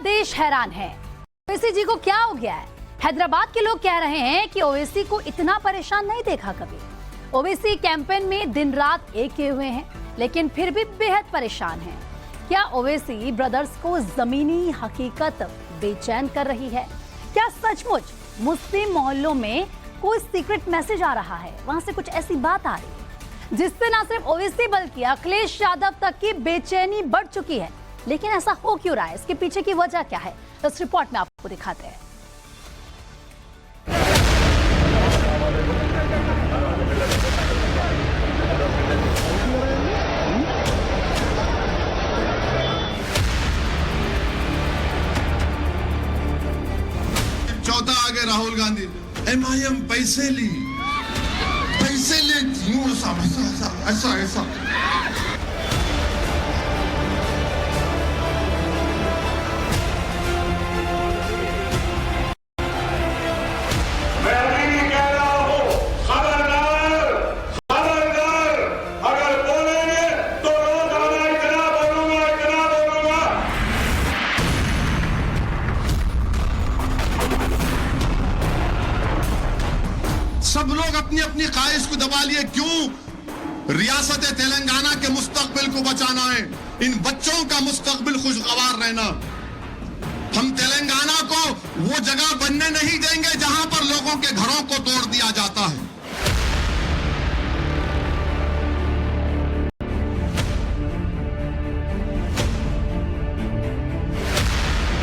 देश हैरान है। ओवैसी जी को क्या हो गया है? हैदराबाद के लोग कह रहे हैं कि ओवैसी को इतना परेशान नहीं देखा कभी। ओवैसी कैंपेन में दिन रात एक किए हुए हैं, लेकिन फिर भी बेहद परेशान हैं। क्या ओवैसी ब्रदर्स को जमीनी हकीकत बेचैन कर रही है? क्या सचमुच मुस्लिम मोहल्लों में कोई सीक्रेट मैसेज आ रहा है? वहां से कुछ ऐसी बात आ रही है जिससे न सिर्फ ओवैसी बल्कि अखिलेश यादव तक की बेचैनी बढ़ चुकी है। लेकिन ऐसा हो क्यों रहा है? इसके पीछे की वजह क्या है? इस रिपोर्ट में आपको दिखाते हैं। चौथा आगे राहुल गांधी, MIM पैसे ले यूं ऐसा सब लोग अपनी अपनी ख्वाहिश को दबा लिए। क्यों? रियासत तेलंगाना के मुस्तकबिल को बचाना है, इन बच्चों का मुस्तकबिल खुशगवार रहना। हम तेलंगाना को वो जगह बनने नहीं देंगे जहां पर लोगों के घरों को तोड़ दिया जाता है।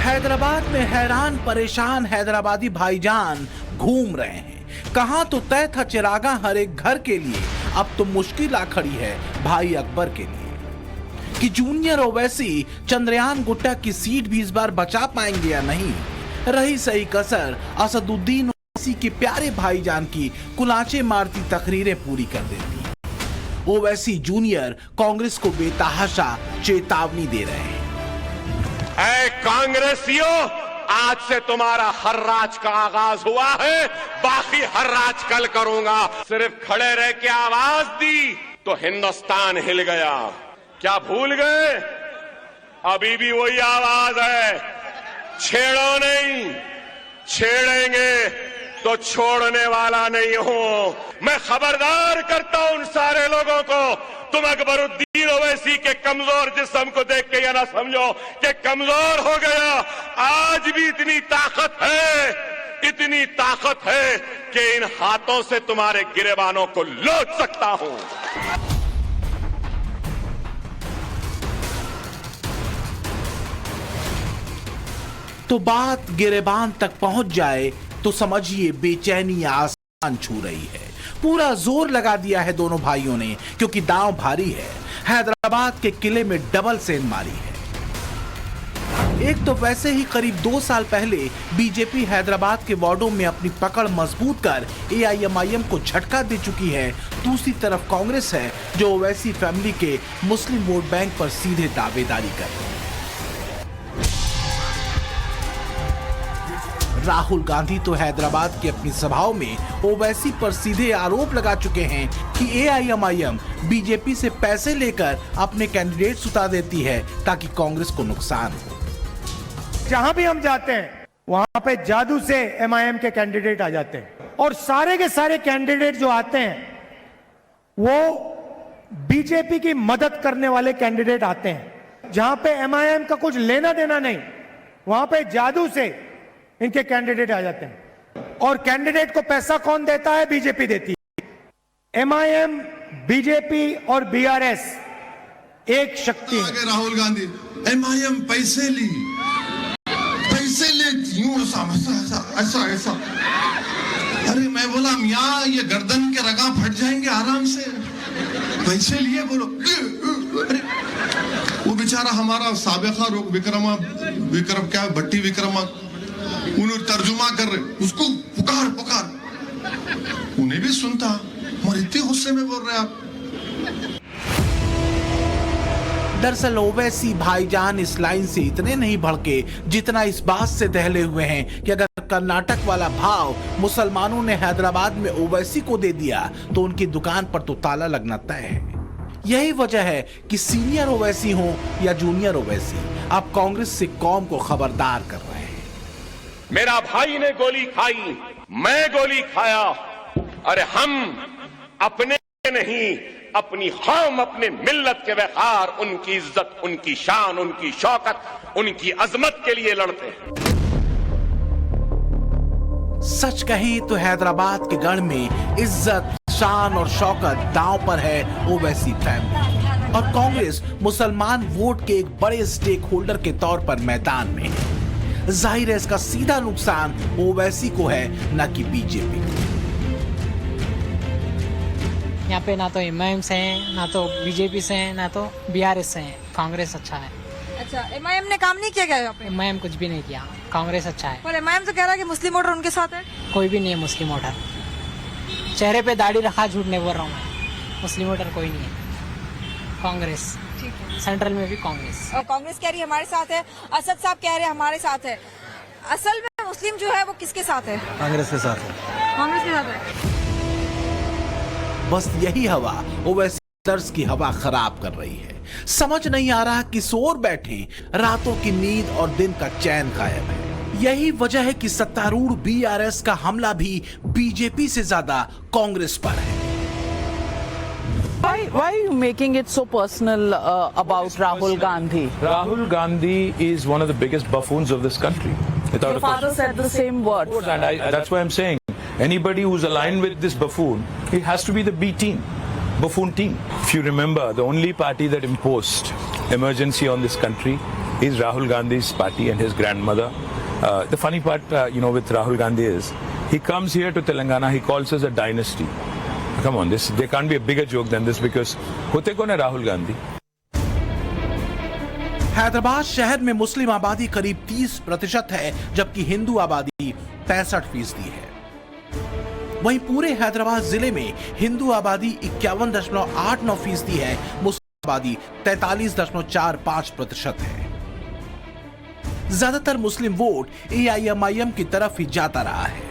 हैदराबाद में हैरान परेशान हैदराबादी भाईजान घूम रहे हैं। कहां तो तय था चिरागा हर एक घर के लिए, अब तो मुश्किल आ खड़ी है भाई अकबर के लिए कि जूनियर ओवैसी चंद्रयान गुट्टा की सीट भी इस बार बचा पाएंगे या नहीं। रही सही कसर असदुद्दीन ओवैसी के प्यारे भाईजान की कुलाचे मारती तकरीरें पूरी कर देती। ओवैसी जूनियर कांग्रेस को बेतहाशा चेतावनी दे रहे हैं। ऐ कांग्रेसियों, आज से तुम्हारा हर राज का आगाज हुआ है, बाकी हर राज कल करूंगा। सिर्फ खड़े रह के आवाज दी तो हिंदुस्तान हिल गया। क्या भूल गए? अभी भी वही आवाज है, छेड़ो नहीं, छेड़ेंगे तो छोड़ने वाला नहीं हूं। मैं खबरदार करता हूं उन सारे लोगों को, तुम अकबरुद्दीन ओवैसी के कमजोर जिस्म को देख के यह ना समझो कि कमजोर हो गया। आज भी इतनी ताकत है कि इन हाथों से तुम्हारे गिरेबानों को लौट सकता हूं। तो बात गिरेबान तक पहुंच जाए तो समझिए बेचैनी आसमान छू रही है। पूरा जोर लगा दिया है दोनों भाइयों ने, क्योंकि दांव भारी है। हैदराबाद के किले में डबल सेंध मारी है। एक तो वैसे ही करीब 2 साल पहले बीजेपी हैदराबाद के वार्डों में अपनी पकड़ मजबूत कर AIMIM को झटका दे चुकी है। दूसरी तरफ कांग्रेस है जो ओवैसी फैमिली के मुस्लिम वोट बैंक पर सीधे दावेदारी कर रही है। राहुल गांधी तो हैदराबाद की अपनी सभाओं में ओवैसी पर सीधे आरोप लगा चुके हैं कि AIMIM बीजेपी से पैसे लेकर अपने कैंडिडेट उतार देती है ताकि कांग्रेस को नुकसान हो। जहां भी हम जाते हैं वहां पे जादू से MIM के कैंडिडेट आ जाते हैं, और सारे के सारे कैंडिडेट जो आते हैं वो बीजेपी की मदद करने वाले कैंडिडेट आते हैं। जहां पे MIM का कुछ लेना देना नहीं, वहां पे जादू से इनके कैंडिडेट आ जाते हैं। और कैंडिडेट को पैसा कौन देता है? बीजेपी देती है। MIM, बीजेपी और BRS एक शक्ति है। आगे राहुल गांधी, MIM पैसे ले यूं ऐसा। अरे मैं बोला मियां, ये गर्दन के रगा फट जाएंगे आराम से, पैसे लिए बोलो। अरे वो बेचारा हमारा साबिका विक्रम क्या भट्टी विक्रमा, उन्हें तर्जुमा कर रहे, उसको पुकार उन्हें भी सुनता, और इतने गुस्से में बोल रहे आप। दरअसल ओवैसी भाईजान इस लाइन से इतने नहीं भड़के जितना इस बात से दहले हुए हैं कि अगर कर्नाटक वाला भाव मुसलमानों ने हैदराबाद में ओवैसी को दे दिया तो उनकी दुकान पर तो ताला लगना तय है। यही वजह है कि सीनियर ओवैसी हो या जूनियर ओवैसी, अब कांग्रेस से कौम को खबरदार कर रहे हैं। मेरा भाई ने गोली खाई, मैं गोली खाया। अरे हम अपने नहीं, अपनी कौम, अपने मिल्लत के वक़ार, उनकी इज्जत, उनकी शान, उनकी शौकत, उनकी अजमत के लिए लड़ते हैं। सच कहें तो हैदराबाद के गढ़ में इज्जत, शान और शौकत दांव पर है ओवैसी फैमिली, और कांग्रेस मुसलमान वोट के एक बड़े स्टेक होल्डर के तौर पर मैदान में है। जाहिर है इसका सीधा नुकसान ओवैसी को है, न कि बीजेपी को। यहाँ पे ना तो एमआईएम से हैं, ना तो बीजेपी से हैं, ना तो बीआरएस से हैं। कांग्रेस अच्छा है। अच्छा, एमआईएम ने काम नहीं किया क्या यहाँ पे? एमआईएम कुछ भी नहीं किया, कांग्रेस अच्छा है। पर एमआईएम तो कह रहा है कि मुस्लिम वोटर उनके साथ है। कोई भी नहीं है मुस्लिम वोटर, चेहरे पे दाढ़ी रखा, झूठ नहीं बोल रहा हूँ मैं। मुस्लिम वोटर कोई नहीं है। कांग्रेस ठीक है। सेंट्रल में भी कांग्रेस। और कांग्रेस कह रही है हमारे साथ है, असद साहब कह रहे हैं हमारे साथ है। असल में मुस्लिम जो है वो किसके साथ है? कांग्रेस के साथ है। कांग्रेस के साथ है। बस यही हवा ओवैसी दर्ज की हवा खराब कर रही है। समझ नहीं आ रहा कि सोर बैठे, रातों की नींद और दिन का चैन गायब है। यही वजह है कि सत्तारूढ़ बीआरएस का हमला भी बीजेपी से ज्यादा कांग्रेस पर है। Why are you making it so personal about Rahul Gandhi? Rahul Gandhi is one of the biggest buffoons of this country. Without Your a question. father said the same words. And that's why I'm saying anybody who's aligned with this buffoon, it has to be the B team, buffoon team. If you remember, the only party that imposed emergency on this country is Rahul Gandhi's party and his grandmother. The funny part, with Rahul Gandhi is he comes here to Telangana, he calls us a dynasty. Come on, there can't be a bigger joke than this because होते कौन है राहुल गांधी? हैदराबाद शहर में मुस्लिम आबादी करीब 30% है, जबकि हिंदू आबादी 65% है। वहीं पूरे हैदराबाद जिले में हिंदू आबादी 51.89% है, मुस्लिम आबादी 43.45% है। ज्यादातर मुस्लिम वोट एआईएमआईएम की तरफ ही जाता रहा है,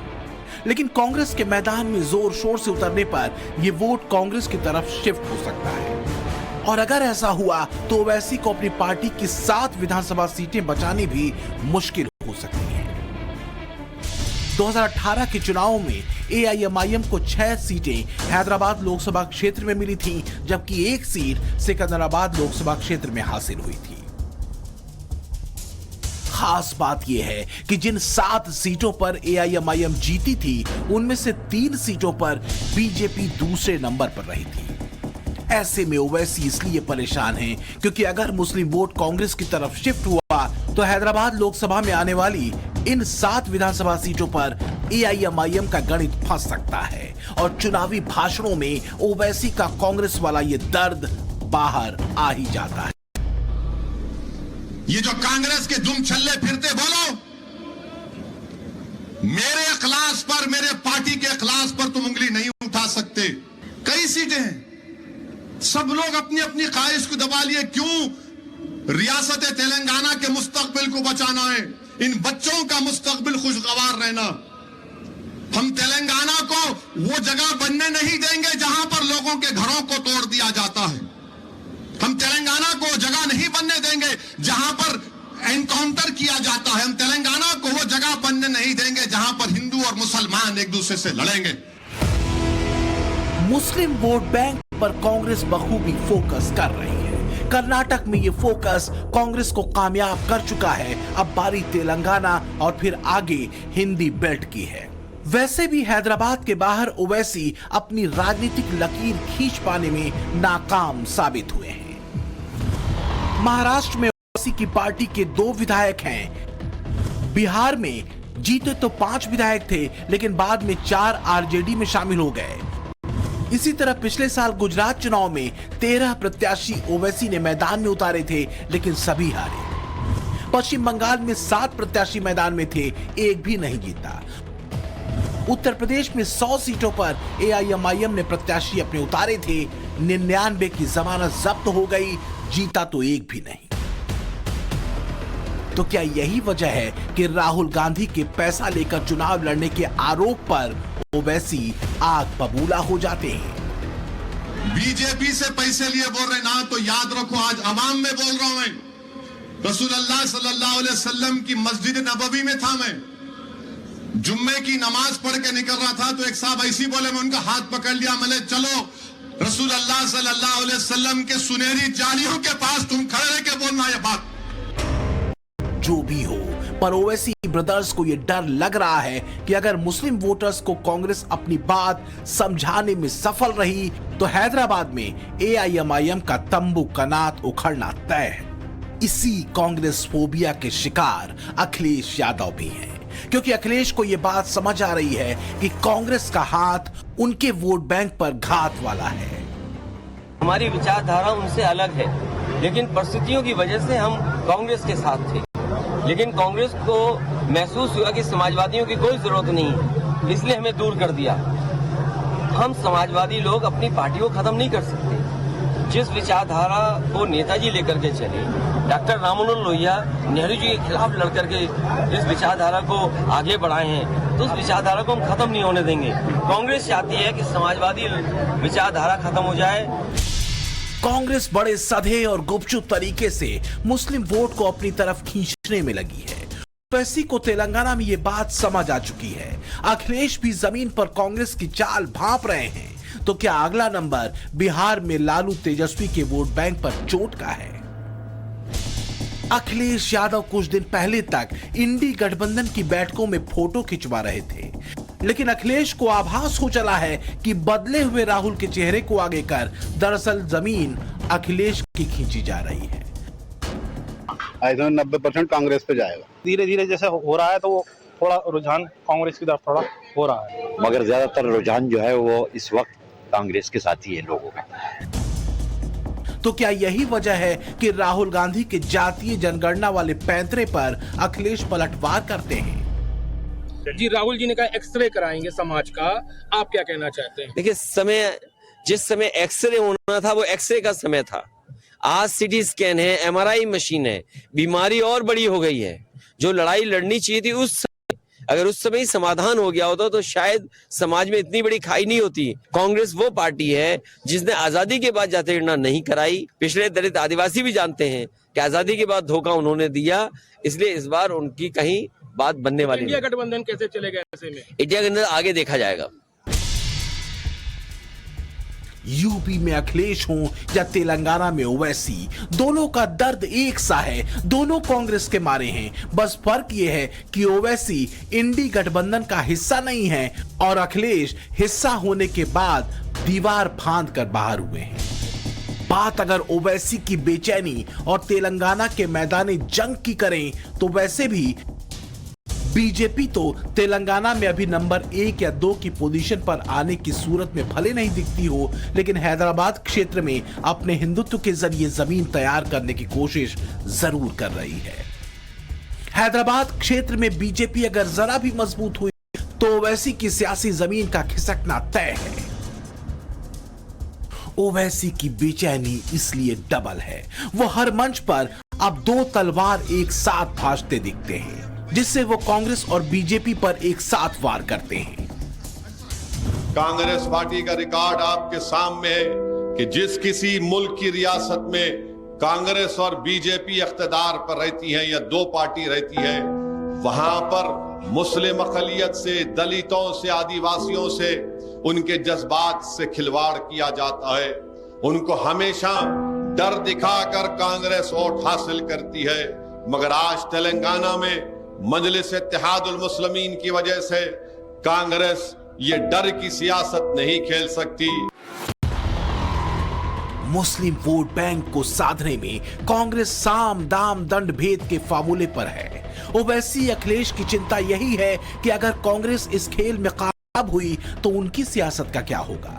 लेकिन कांग्रेस के मैदान में जोर शोर से उतरने पर यह वोट कांग्रेस की तरफ शिफ्ट हो सकता है। और अगर ऐसा हुआ तो ओवैसी को अपनी पार्टी की 7 विधानसभा सीटें बचानी भी मुश्किल हो सकती है। 2018 के चुनाव में एआईएमआईएम को 6 सीटें हैदराबाद लोकसभा क्षेत्र में मिली थी, जबकि 1 सीट सिकंदराबाद लोकसभा क्षेत्र में हासिल हुई थी। खास बात यह है कि जिन 7 सीटों पर एआईएमआईएम जीती थी, उनमें से 3 सीटों पर बीजेपी दूसरे नंबर पर रही थी। ऐसे में ओवैसी इसलिए परेशान हैं क्योंकि अगर मुस्लिम वोट कांग्रेस की तरफ शिफ्ट हुआ तो हैदराबाद लोकसभा में आने वाली इन 7 विधानसभा सीटों पर एआईएमआईएम का गणित फंस सकता है और चुनावी भाषणों में ओवैसी का कांग्रेस वाला ये दर्द बाहर आ ही जाता है। ये जो कांग्रेस के दुम छल्ले फिरते, बोलो मेरे अखलास पर, मेरे पार्टी के अखलास पर तुम उंगली नहीं उठा सकते। कई सीटें हैं, सब लोग अपनी अपनी ख्वाहिश को दबा लिए। क्यों? रियासत तेलंगाना के मुस्तकबिल को बचाना है, इन बच्चों का मुस्तकबिल खुशगवार रहना। हम तेलंगाना को वो जगह बनने नहीं देंगे जहां पर लोगों के घरों को तोड़ दिया जाता है। हम तेलंगाना को जगह नहीं बनने देंगे जहां पर एनकाउंटर किया जाता है। हम तेलंगाना को वो जगह बनने नहीं देंगे जहां पर हिंदू और मुसलमान एक दूसरे से लड़ेंगे। मुस्लिम वोट बैंक पर कांग्रेस बखूबी फोकस कर रही है। कर्नाटक में ये फोकस कांग्रेस को कामयाब कर चुका है। अब बारी तेलंगाना और फिर आगे हिंदी बेल्ट की है। वैसे भी हैदराबाद के बाहर ओवैसी अपनी राजनीतिक लकीर खींच पाने में नाकाम साबित हुए हैं। महाराष्ट्र में ओवैसी की पार्टी के 2 विधायक हैं। बिहार में जीते तो 5 विधायक थे, लेकिन बाद में 4 आरजेडी में शामिल हो गए। इसी तरह पिछले साल गुजरात चुनाव में 13 प्रत्याशी ओवैसी ने मैदान में उतारे थे, लेकिन सभी हारे। पश्चिम बंगाल में 7 प्रत्याशी मैदान में थे, एक भी नहीं जीता। उत्तर प्रदेश में 100 सीटों पर एआईएमआईएम ने प्रत्याशी अपने उतारे थे, 99 की जमानत जब्त हो गई, जीता तो एक भी नहीं। तो क्या यही वजह है कि राहुल गांधी के पैसा लेकर चुनाव लड़ने के आरोप पर ओवैसी आग बबूला हो जाते हैं? बीजेपी से पैसे लिए बोल रहे ना, तो याद रखो आज अवाम में बोल रहा हूं मैं। रसूलुल्लाह सल्लल्लाहु अलैहि वसल्लम की मस्जिद नबवी में था मैं, जुम्मे की नमाज पढ़ के निकल रहा था, तो एक साहब ऐसी बोले, मैं उनका हाथ पकड़ लिया, मैंने चलो रसूलुल्लाह सल्लल्लाहु अलैहि वसल्लम के सुनहरी जालियों के पास तुम खड़े रह के बोलना ये बात। जो भी हो, पर ओवैसी ब्रदर्स को यह डर लग रहा है कि अगर मुस्लिम वोटर्स को कांग्रेस अपनी बात समझाने में सफल रही तो हैदराबाद में AIMIM का तंबू कनात उखड़ना तय है। इसी कांग्रेस फोबिया के शिकार अखिलेश यादव भी हैं, क्योंकि अखिलेश को यह बात समझ आ रही है कि कांग्रेस का हाथ उनके वोट बैंक पर घात वाला है। हमारी विचारधारा उनसे अलग है, लेकिन परिस्थितियों की वजह से हम कांग्रेस के साथ थे, लेकिन कांग्रेस को महसूस हुआ कि समाजवादियों की कोई जरूरत नहीं है, इसलिए हमें दूर कर दिया। हम समाजवादी लोग अपनी पार्टी को खत्म नहीं कर सकते। जिस विचारधारा को नेताजी लेकर के चले, डॉक्टर राम मनोहर लोहिया नेहरू जी के खिलाफ लड़कर के इस विचारधारा को आगे बढ़ाए हैं, तो उस विचारधारा को हम खत्म नहीं होने देंगे। कांग्रेस चाहती है कि समाजवादी विचारधारा खत्म हो जाए। कांग्रेस बड़े सधे और गुपचुप तरीके से मुस्लिम वोट को अपनी तरफ खींचने में लगी है। ओवैसी को तेलंगाना में ये बात समझ आ चुकी है। अखिलेश भी जमीन पर कांग्रेस की चाल भांप रहे हैं, तो क्या अगला नंबर बिहार में लालू तेजस्वी के वोट बैंक पर चोट का है? अखिलेश यादव कुछ दिन पहले तक इंडी गठबंधन की बैठकों में फोटो खिंचवा रहे थे, लेकिन अखिलेश को आभास हो चला है कि बदले हुए राहुल के चेहरे को आगे कर दरअसल जमीन अखिलेश की खींची जा रही है। 90% कांग्रेस पे जाएगा। धीरे धीरे जैसे हो रहा है तो वो थोड़ा रुझान कांग्रेस की तरफ थोड़ा हो रहा है, मगर ज्यादातर रुझान जो है वो इस वक्त कांग्रेस के साथ ही है लोगों का। तो क्या यही वजह है कि राहुल गांधी के जातीय जनगणना वाले पैंतरे पर अखिलेश पलटवार करते हैं? जी, राहुल जी ने कहा एक्सरे कराएंगे समाज का, आप क्या कहना चाहते हैं? देखिए, जिस समय एक्सरे होना था वो एक्सरे का समय था। आज सिटी स्कैन है, MRI मशीन है, बीमारी और बड़ी हो गई है। जो लड़ाई लड़नी चाहिए थी अगर उस समय समाधान हो गया होता तो शायद समाज में इतनी बड़ी खाई नहीं होती। कांग्रेस वो पार्टी है जिसने आजादी के बाद जनगणना नहीं कराई। पिछड़े दलित आदिवासी भी जानते हैं कि आजादी के बाद धोखा उन्होंने दिया, इसलिए इस बार उनकी कहीं बात बनने वाली नहीं। इंडिया गठबंधन कैसे चलेगा ऐसे में? इंडिया गठबंधन आगे देखा जाएगा। यूपी में अखिलेश हो या तेलंगाना में ओवैसी, दोनों का दर्द एक सा है, दोनों कांग्रेस के मारे हैं। बस फर्क यह है कि ओवैसी इंडी गठबंधन का हिस्सा नहीं है और अखिलेश हिस्सा होने के बाद दीवार फांद कर बाहर हुए हैं। बात अगर ओवैसी की बेचैनी और तेलंगाना के मैदानी जंग की करें तो वैसे भी बीजेपी तो तेलंगाना में अभी नंबर 1 या 2 की पोजीशन पर आने की सूरत में भले नहीं दिखती हो, लेकिन हैदराबाद क्षेत्र में अपने हिंदुत्व के जरिए जमीन तैयार करने की कोशिश जरूर कर रही है। हैदराबाद क्षेत्र में बीजेपी अगर जरा भी मजबूत हुई तो ओवैसी की सियासी जमीन का खिसकना तय है। ओवैसी की बेचैनी इसलिए डबल है, वो हर मंच पर अब 2 तलवार एक साथ भाजते दिखते हैं, जिससे वो कांग्रेस और बीजेपी पर एक साथ वार करते हैं। कांग्रेस पार्टी का रिकॉर्ड आपके सामने है कि जिस किसी मुल्क की रियासत में कांग्रेस और बीजेपी इख्तिदार पर रहती है या 2 पार्टी रहती है, वहां पर मुस्लिम अक़लियत से, दलितों से, आदिवासियों से, उनके जज्बात से खिलवाड़ किया जाता है। उनको हमेशा डर दिखाकर कांग्रेस वोट हासिल करती है, मगर आज तेलंगाना में मजलिस इत्तेहादुल मुस्लिमीन की वजह से कांग्रेस ये डर की सियासत नहीं खेल सकती। मुस्लिम वोट बैंक को साधने में कांग्रेस साम दाम दंड भेद के फार्मूले पर है। ओवैसी अखिलेश की चिंता यही है कि अगर कांग्रेस इस खेल में कामयाब हुई तो उनकी सियासत का क्या होगा।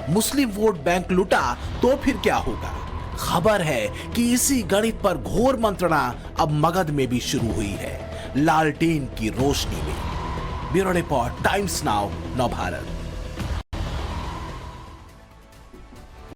मुस्लिम वोट बैंक लुटा तो फिर क्या होगा। खबर है कि इसी गणित पर घोर मंत्रणा अब मगध में भी शुरू हुई है, लालटेन की रोशनी में। ब्यूरो रिपोर्ट, टाइम्स नाउ, नव भारत।